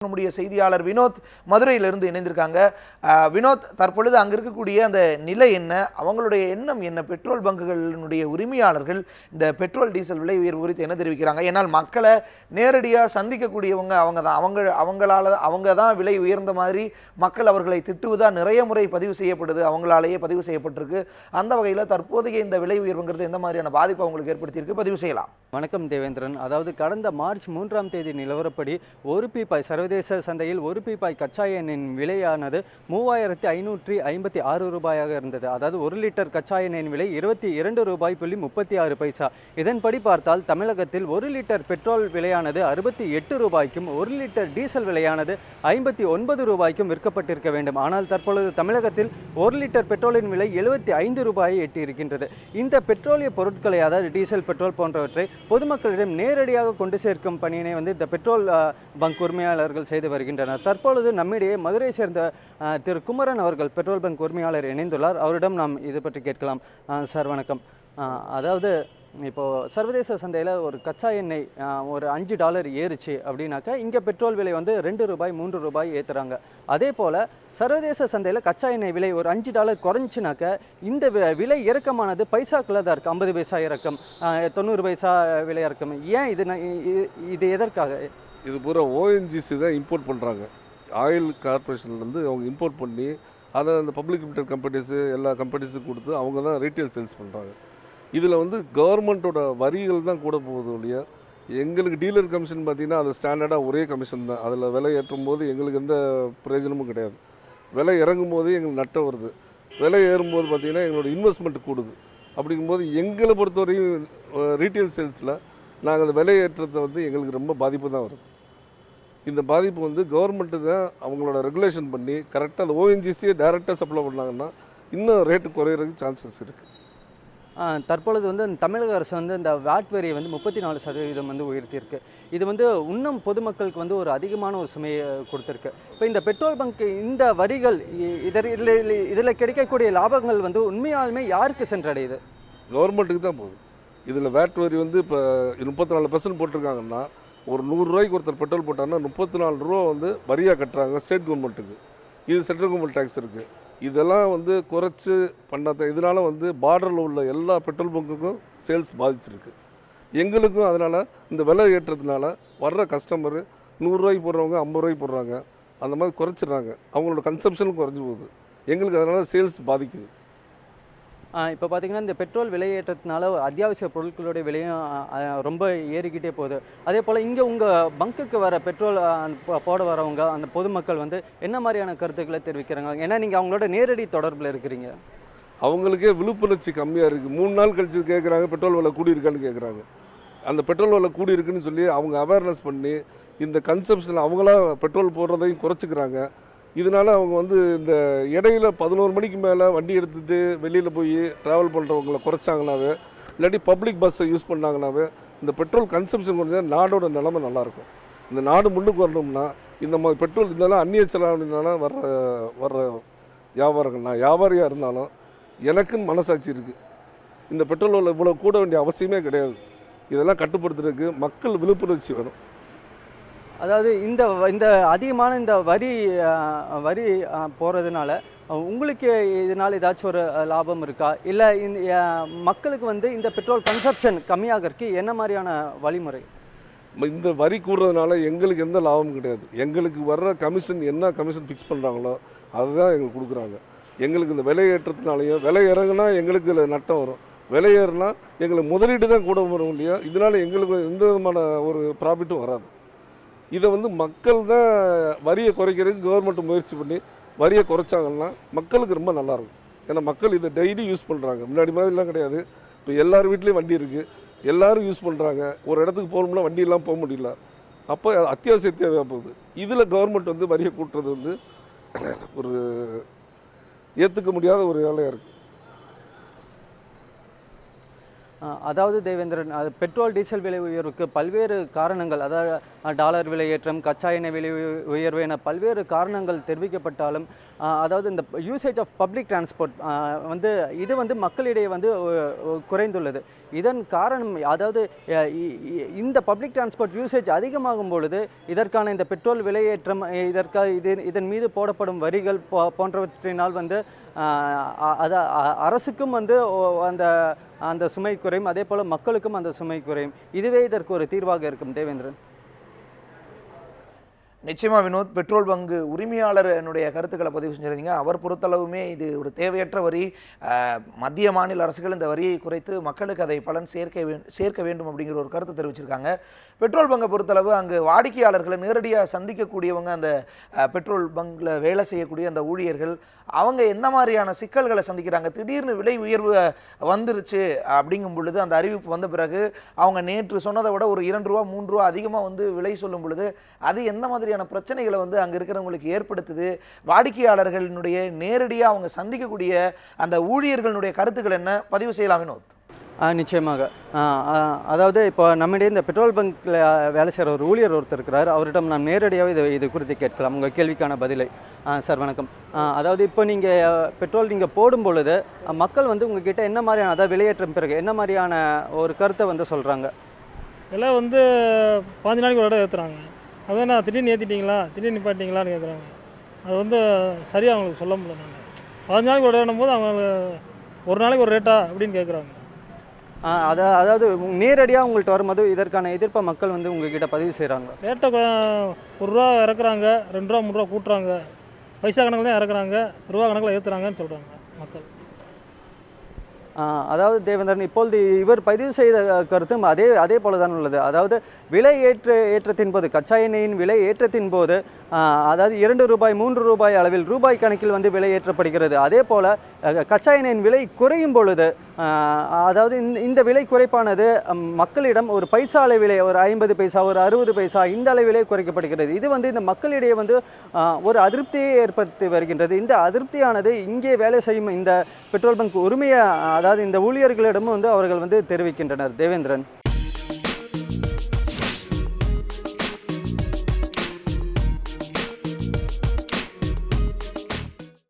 நம்முடைய செய்தியாளர் வினோத் மதுரையிலிருந்து இணைந்திருக்காங்க. வினோத், தற்பொழுது அங்க இருக்கக்கூடிய அந்த நிலை என்ன, அவங்களுடைய எண்ணம் என்ன, பெட்ரோல் பங்குகளினுடைய உரிமையாளர்கள் இந்த பெட்ரோல் டீசல் விலை உயர்வு குறித்து என்ன தெரிவிக்கிறாங்க? ஏன்னால் மக்களை நேரடியாக சந்திக்கக்கூடியவங்க அவங்க தான். அவங்க தான் விலை உயர்ந்த மாதிரி மக்கள் அவர்களை திட்டுவதா நிறைய முறை பதிவு செய்யப்படுது, அவங்களாலேயே பதிவு செய்யப்பட்டிருக்கு. அந்த வகையில் தற்போதைய இந்த விலை உயர்வுங்கிறது எந்த மாதிரியான பாதிப்பு அவங்களுக்கு ஏற்படுத்தியிருக்கு, பதிவு செய்யலாம். வணக்கம் தேவேந்திரன். அதாவது கடந்த மார்ச் 3ஆம் தேதி நிலவரப்படி ஒரு பீப்பாய் சர்வதேச சந்தையில் ஒரு பீப்பாய் கச்சா எண்ணெயின் விலையானது 3556 ரூபாயாக இருந்தது. அதாவது 1 லிட்டர் கச்சா எண்ணெயின் விலை 22 ரூபாய் 36 பைசா. இதன்படி பார்த்தால் தமிழகத்தில் 1 லிட்டர் பெட்ரோல் விலையானது 68 ரூபாய்க்கும் 1 லிட்டர் டீசல் விலையானது 59 ரூபாய்க்கும் விற்கப்பட்டிருக்க வேண்டும். ஆனால் தற்பொழுது தமிழகத்தில் 1 லிட்டர் பெட்ரோலின் விலை 75 ரூபாயை எட்டியிருக்கின்றது. இந்த பெட்ரோலிய பொருட்களை, அதாவது டீசல், பெட்ரோல் போன்றவற்றை பொதுமக்களிடம் நேரடியாக கொண்டு சேர்க்கும் பணியினை இந்த பெட்ரோல் பங்க் உரிமையாளர்கள் செய்து வருகின்றனர். தற்பொழுது நம்மிடையே மதுரை சேர்ந்த திரு குமரன் அவர்கள் பெட்ரோல் பங்க் உரிமையாளர் இணைந்துள்ளார். அவரிடம் நாம் இது பற்றி கேட்கலாம். சார் வணக்கம். அதாவது இப்போது சர்வதேச சந்தையில் ஒரு கச்சா எண்ணெய் ஒரு $5 ஏறுச்சு அப்படின்னாக்கா இங்கே பெட்ரோல் விலை 2 ரூபாய் 3 ரூபாய் ஏற்றுறாங்க. அதே போல் சர்வதேச சந்தையில் கச்சா எண்ணெய் விலை ஒரு $5 குறைஞ்சினாக்கா இந்த விலை இறக்கமானது பைசாக்குள்ள தான் இருக்குது. 50 பைசா இறக்கம், 90 பைசா விலை இறக்கம். ஏன் இது எதற்காக? இது பூரா ஓஎன்ஜிசி தான் இம்போர்ட் பண்ணுறாங்க. ஆயில் கார்பரேஷன்லேருந்து அவங்க இம்போர்ட் பண்ணி அதை அந்த பப்ளிக் லிமிடெட் கம்பெனிஸு எல்லா கம்பெனிஸுக்கும் கொடுத்து அவங்க தான் ரீட்டைல் சேல்ஸ் பண்ணுறாங்க. இதில் கவர்மெண்ட்டோட வரிகள் தான் கூட போகுது இல்லையா. எங்களுக்கு டீலர் கமிஷன் பார்த்திங்கன்னா அது ஸ்டாண்டர்டாக ஒரே கமிஷன் தான். அதில் விலை ஏற்றும் போது எங்களுக்கு எந்த பிரயோஜனமும் கிடையாது. விலை இறங்கும் போது எங்களுக்கு நட்டம் வருது. விலை ஏறும்போது பார்த்திங்கன்னா எங்களோட இன்வெஸ்ட்மெண்ட் கூடுது. அப்படிங்கும்போது எங்களை பொறுத்தவரையும் ரீட்டைல் சேல்ஸில் நாங்கள் அந்த விலை ஏற்றத்தை எங்களுக்கு ரொம்ப பாதிப்பு தான் வருது. இந்த பாதிப்பு கவர்மெண்ட்டு தான் அவங்களோட ரெகுலேஷன் பண்ணி கரெக்டாக அந்த ஓஎன்ஜிசியை டைரெக்டாக சப்ளை பண்ணாங்கன்னா இன்னும் ரேட்டு குறையிறதுக்கு சான்சஸ் இருக்குது. தற்பொழுது தமிழக அரசு இந்த வாட் வரியை 34% உயர்த்தியிருக்கு. இது இன்னும் பொதுமக்களுக்கு ஒரு அதிகமான ஒரு சுமையை கொடுத்துருக்கு. இப்போ இந்த பெட்ரோல் பங்க் இந்த வரிகள் இதில் கிடைக்கக்கூடிய லாபங்கள் உண்மையாலுமே யாருக்கு சென்றடையுது? கவர்மெண்ட்டுக்கு தான் போகுது. இதில் வேட் வரி இப்போ 34% போட்டிருக்காங்கன்னா ஒரு 100 ரூபாய்க்கு ஒருத்தர் பெட்ரோல் போட்டாங்கன்னா 34 ரூபா வரியாக கட்டுறாங்க ஸ்டேட் கவர்மெண்ட்டுக்கு. இது சென்ட்ரல் கவர்மெண்ட் டேக்ஸ் இருக்குது. இதெல்லாம் குறைச்சி பண்ணாத இதனால் பார்டரில் உள்ள எல்லா பெட்ரோல் பங்குக்கும் சேல்ஸ் பாதிச்சிருக்கு. எங்களுக்கும் அதனால் இந்த விலை ஏற்றதுனால வர்ற கஸ்டமரு 100 ரூபாய்க்கு போடுறவங்க 50 ரூபாய்க்கு போடுறாங்க. அந்த மாதிரி குறைச்சிடுறாங்க. அவங்களோட கன்சப்ஷனும் குறைஞ்சி போகுது. எங்களுக்கு அதனால் சேல்ஸ் பாதிக்குது. இப்போ பார்த்தீங்கன்னா இந்த பெட்ரோல் விலையேற்றத்தினால அத்தியாவசிய பொருட்களுடைய விலையும் ரொம்ப ஏறிக்கிட்டே போகுது. அதே போல் இங்கே உங்கள் பங்குக்கு வர பெட்ரோல் போட வரவங்க அந்த பொதுமக்கள் என்ன மாதிரியான கருத்துக்களை தெரிவிக்கிறாங்க? ஏன்னா நீங்கள் அவங்களோட நேரடி தொடர்பில் இருக்கிறீங்க. அவங்களுக்கே விழிப்புணர்ச்சி கம்மியாக இருக்குது. 3 நாள் கழிச்சு கேட்குறாங்க பெட்ரோல் விலை கூடி இருக்கான்னு கேட்குறாங்க. அந்த பெட்ரோல் விலை கூடி இருக்குன்னு சொல்லி அவங்க அவேர்னஸ் பண்ணி இந்த கன்சப்ஷன் அவங்களா பெட்ரோல் போடுறதையும் குறைச்சிக்கிறாங்க. இதனால் அவங்க இந்த இடையில 11 மணிக்கு மேலே வண்டி எடுத்துகிட்டு வெளியில் போய் ட்ராவல் பண்ணுறவங்களை குறைச்சாங்கனாவே, இல்லாட்டி பப்ளிக் பஸ்ஸை யூஸ் பண்ணாங்கனாவே இந்த பெட்ரோல் கன்சம்ஷன் கொஞ்சம் நாடோட நிலைமை நல்லாயிருக்கும். இந்த நாடு முன்னுக்கு வரணும்னா இந்த மாதிரி பெட்ரோல் இதெல்லாம் அந்நிய செலாவணினால வர்ற வியாபாரங்கள், நான் வியாபாரியாக இருந்தாலும் எனக்குன்னு மனசாட்சி இருக்குது. இந்த பெட்ரோல் இவ்வளோ கூட வேண்டிய அவசியமே கிடையாது. இதெல்லாம் கட்டுப்படுத்துறதுக்கு மக்கள் விழிப்புணர்ச்சி வேணும். அதாவது இந்த அதிகமான இந்த வரி போகிறதுனால உங்களுக்கு இதனால் ஏதாச்சும் ஒரு லாபம் இருக்கா? இல்லை மக்களுக்கு இந்த பெட்ரோல் கன்சப்ஷன் கம்மியாகிறதுக்கு என்ன மாதிரியான வழிமுறை? இந்த வரி கூடுறதுனால எங்களுக்கு எந்த லாபமும் கிடையாது. எங்களுக்கு வர்ற கமிஷன் என்ன கமிஷன் ஃபிக்ஸ் பண்ணுறாங்களோ அதுதான் எங்களுக்கு கொடுக்குறாங்க. எங்களுக்கு இந்த விலை ஏற்றத்தினாலையும் விலை இறங்குனா எங்களுக்கு இதில் நட்டம் வரும். விலை ஏறுனா எங்களுக்கு முதலீடு தான் கூட வரும் இல்லையா. இதனால் எங்களுக்கு எந்த விதமான ஒரு ப்ராஃபிட்டும் வராது. இதை மக்கள் தான் வரியை குறைக்கிறதுக்கு கவர்மெண்ட் முயற்சி பண்ணி வரியை குறைச்சாங்கன்னா மக்களுக்கு ரொம்ப நல்லாயிருக்கும். ஏன்னா மக்கள் இதை டெய்லி யூஸ் பண்ணுறாங்க. முன்னாடி மாதிரிலாம் கிடையாது. இப்போ எல்லார் வீட்லேயும் வண்டி இருக்குது, எல்லோரும் யூஸ் பண்ணுறாங்க. ஒரு இடத்துக்கு போகணும்னா வண்டி இல்லாமல் போக முடியல. அப்போ அத்தியாவசிய தேவையாக போகுது. இதில் கவர்மெண்ட் வரியை கூட்டுறது ஒரு ஏற்றுக்க முடியாத ஒரு வேலையாக இருக்குது. அதாவது தேவேந்திரன், பெட்ரோல் டீசல் விலை உயர்வுக்கு பல்வேறு காரணங்கள், அதாவது டாலர் விலையேற்றம், கச்சா எண்ணெய் விலை உயர்வு என பல்வேறு காரணங்கள் தெரிவிக்கப்பட்டாலும் அதாவது இந்த யூசேஜ் ஆஃப் பப்ளிக் டிரான்ஸ்போர்ட் வந்து இது வந்து மக்களிடையே வந்து குறைந்துள்ளது. இதன் காரணம் அதாவது இந்த பப்ளிக் டிரான்ஸ்போர்ட் யூசேஜ் அதிகமாகும் பொழுது இதற்கான இந்த பெட்ரோல் விலையேற்றம், இதன் மீது போடப்படும் வரிகள் போன்றவற்றினால் வந்து அரசுக்கும் வந்து அந்த அந்த சுமை குறையும், அதே போல் மக்களுக்கும் அந்த சுமை குறையும். இதுவே இதற்கு ஒரு தீர்வாக இருக்கும். தேவேந்திரன். நிச்சயமா வினோத், பெட்ரோல் பங்கு உரிமையாளர் என்னுடைய கருத்துக்களை பதிவு செஞ்சிருந்தீங்க. அவர் பொறுத்தளவுமே இது ஒரு தேவையற்ற வரி, மத்திய மாநில அரசுகள் இந்த வரியை குறைத்து மக்களுக்கு அதை பலன் சேர்க்க வேண்டும் அப்படிங்கிற ஒரு கருத்து தெரிவிச்சிருக்காங்க. பெட்ரோல் பங்கை பொறுத்தளவு அங்கு வாடிக்கையாளர்களை நேரடியாக சந்திக்கக்கூடியவங்க, அந்த பெட்ரோல் பங்கில் வேலை செய்யக்கூடிய அந்த ஊழியர்கள், அவங்க எந்த மாதிரியான சிக்கல்களை சந்திக்கிறாங்க? திடீர்னு விலை உயர்வு வந்துருச்சு அப்படிங்கும் பொழுது, அந்த அறிவிப்பு வந்த பிறகு அவங்க நேற்று சொன்னதை விட ஒரு 2 ரூபா 3 ரூபா அதிகமாக வந்து விலை சொல்லும் பொழுது அது எந்த மாதிரியான பிரச்சனைகளை வந்து அங்கே இருக்கிறவங்களுக்கு ஏற்படுத்துது? வாடிக்கையாளர்களினுடைய நேரடியாக அவங்க சந்திக்கக்கூடிய அந்த ஊழியர்களுடைய கருத்துக்கள் என்ன? பதிவு செய்யலாம் வினோத். நிச்சயமாக. அதாவது இப்போ நம்மிடையே இந்த பெட்ரோல் பங்க்கில் வேலை செய்கிற ஒரு ஊழியர் ஒருத்தர் இருக்கிறார். அவரிடம் நாம் நேரடியாக இது குறித்து கேட்கலாம், உங்கள் கேள்விக்கான பதிலை. சார் வணக்கம். அதாவது இப்போ நீங்கள் பெட்ரோல் போடும் பொழுது மக்கள் வந்து உங்ககிட்ட என்ன மாதிரியான, அதாவது விலையேற்றம் பிறகு என்ன மாதிரியான ஒரு கருத்தை வந்து சொல்கிறாங்க? எல்லாம் வந்து 15 நாளைக்கு ஒரு இடம் ஏற்றுறாங்க. அதான் நான் திடீர்னு ஏற்றிட்டீங்களா, திடீர்னு நிப்பாட்டிங்களான்னு கேட்குறாங்க. அது வந்து சரியாக அவங்களுக்கு சொல்ல முடியல. நாங்கள் 15 நாளைக்கு ஒரு இடம் போது அவங்க ஒரு நாளைக்கு ஒரு ரேட்டா அப்படின்னு கேட்குறாங்க. அதாவது நேரடியாக உங்கள்கிட்ட வரும்போது இதற்கான எதிர்ப்பை மக்கள் வந்து உங்ககிட்ட பதிவு செய்கிறாங்க. ரேட்டை 1 ரூபா இறக்குறாங்க, 2 ரூபா 3 ரூபா கூட்டுறாங்க, பைசா கணக்கில் தான் இறக்குறாங்க, ரூபா கணக்கில் ஏற்றுறாங்கன்னு சொல்கிறாங்க மக்கள். அதாவது தேவேந்திரன், இப்பொழுது இவர் பதிவு செய்த கருத்தும் அதே போல தான் உள்ளது. அதாவது விலை ஏற்றத்தின் போது, கச்சா எண்ணெயின் விலை ஏற்றத்தின் போது அதாவது 2 ரூபாய் 3 ரூபாய் அளவில் ரூபாய் கணக்கில் வந்து விலை ஏற்றப்படுகிறது. அதே போல கச்சா எண்ணெயின் விலை குறையும் பொழுது, அதாவது இந்த விலை குறைப்பானது மக்களிடம் ஒரு பைசா அளவிலே, ஒரு 50 பைசா, ஒரு 60 பைசா, இந்த அளவிலே குறைக்கப்படுகிறது. இது வந்து இந்த மக்களிடையே வந்து ஒரு அதிருப்தியை ஏற்படுத்தி வருகின்றது. இந்த அதிருப்தியானது இங்கே வேலை செய்யும் இந்த பெட்ரோல் பங்க் உரிமையை, அதாவது இந்த ஊழியர்களிடமும் வந்து அவர்கள் வந்து தெரிவிக்கின்றனர். தேவேந்திரன்.